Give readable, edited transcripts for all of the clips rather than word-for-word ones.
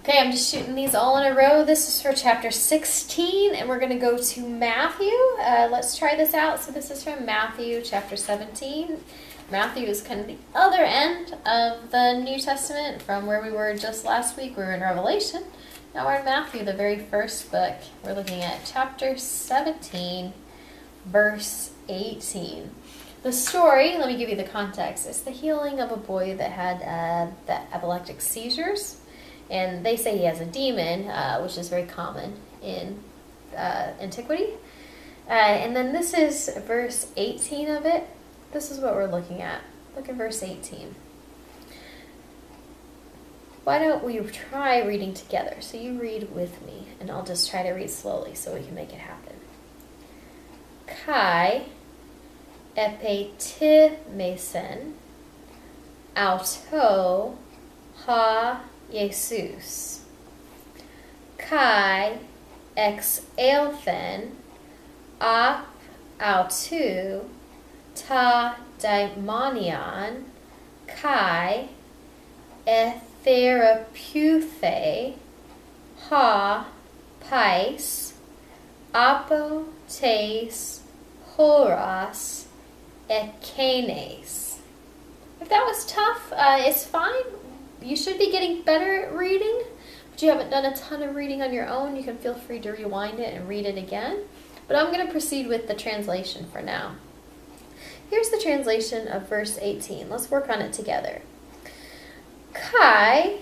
Okay, I'm just shooting these all in a row. This is for chapter 16, and we're going to go to Matthew. Let's try this out. So this is from Matthew chapter 17. Matthew is kind of the other end of the New Testament from where we were just last week. We were in Revelation. Now we're in Matthew, the very first book. We're looking at chapter 17, verse 18. The story, let me give you the context, it's the healing of a boy that had the epileptic seizures. And they say he has a demon, which is very common in antiquity. And then this is verse 18 of it. This is what we're looking at. Look at verse 18. Why don't we try reading together? So you read with me, and I'll just try to read slowly so we can make it happen. Kai epetimesen auto ha Jesus. Kai ex elthen ap autu ta daimonion kai etherapeuthei ha pais apo tes horas ekenes. If that was tough, it's fine. You should be getting better at reading, but you haven't done a ton of reading on your own. You can feel free to rewind it and read it again. But I'm going to proceed with the translation for now. Here's the translation of verse 18. Let's work on it together. Kai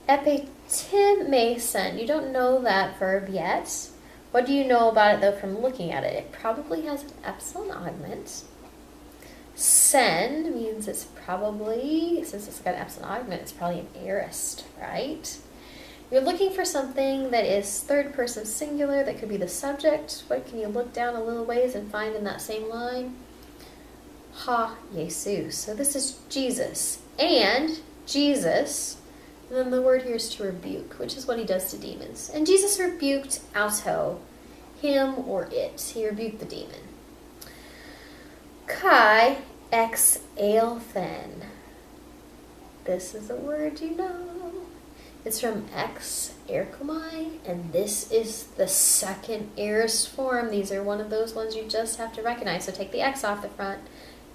epitimesen. You don't know that verb yet. What do you know about it, though, from looking at it? It probably has an epsilon augment. Sen means it's probably, since it's got an epsilon augment, it's probably an aorist, right? You're looking for something that is third person singular, that could be the subject. What can you look down a little ways and find in that same line? Ha, Jesus. So this is Jesus. And Jesus, and then the word here is to rebuke, which is what he does to demons. And Jesus rebuked auto, him or it. He rebuked the demon. Kai ex elthen. This is a word you know. It's from ex erchomai, and this is the second aorist form. These are one of those ones you just have to recognize. So take the X off the front.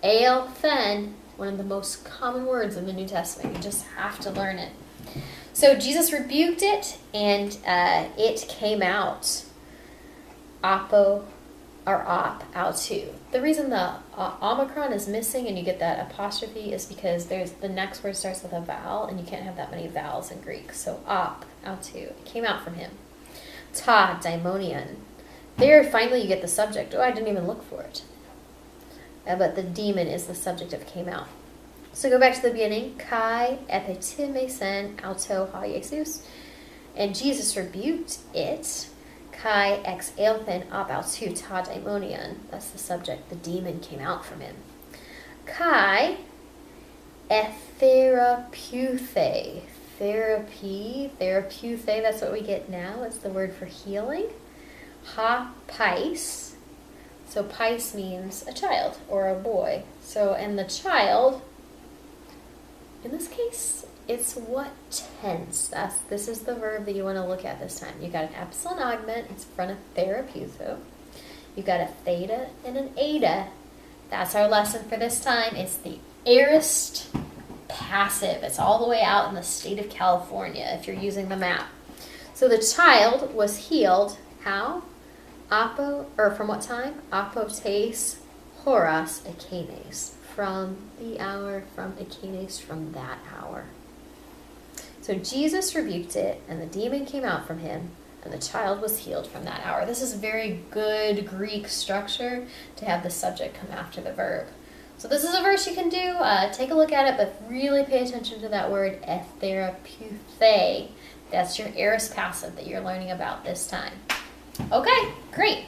Elthen, one of the most common words in the New Testament. You just have to learn it. So Jesus rebuked it, and it came out. Apo or op autu. The reason the omicron is missing and you get that apostrophe is because there's the next word starts with a vowel, and you can't have that many vowels in Greek. So op autu. It came out from him. Ta daimonion. There finally you get the subject. Oh, I didn't even look for it. But the demon is the subject of came out. So go back to the beginning. Kai epitimesen auto ha Jesus. And Jesus rebuked it. Kai ex elthen ap autu ta daimonion. That's the subject. The demon came out from him. Kai etherapeuthei. Therapeuthe, that's what we get now. It's the word for healing. Ha pais. So pais means a child or a boy. So, and the child, in this case, it's what tense. This is the verb that you want to look at this time. You got an epsilon augment in front of therapeutho. You got a theta and an eta. That's our lesson for this time. It's the aorist passive. It's all the way out in the state of California if you're using the map. So the child was healed. How? Apo, or from what time? Apotes horas ekenes. From the hour, from ekenes, from that hour. So Jesus rebuked it, and the demon came out from him, and the child was healed from that hour. This is very good Greek structure to have the subject come after the verb. So this is a verse you can do. Take a look at it, but really pay attention to that word, etherapeuthei. That's your aorist passive that you're learning about this time. Okay, great.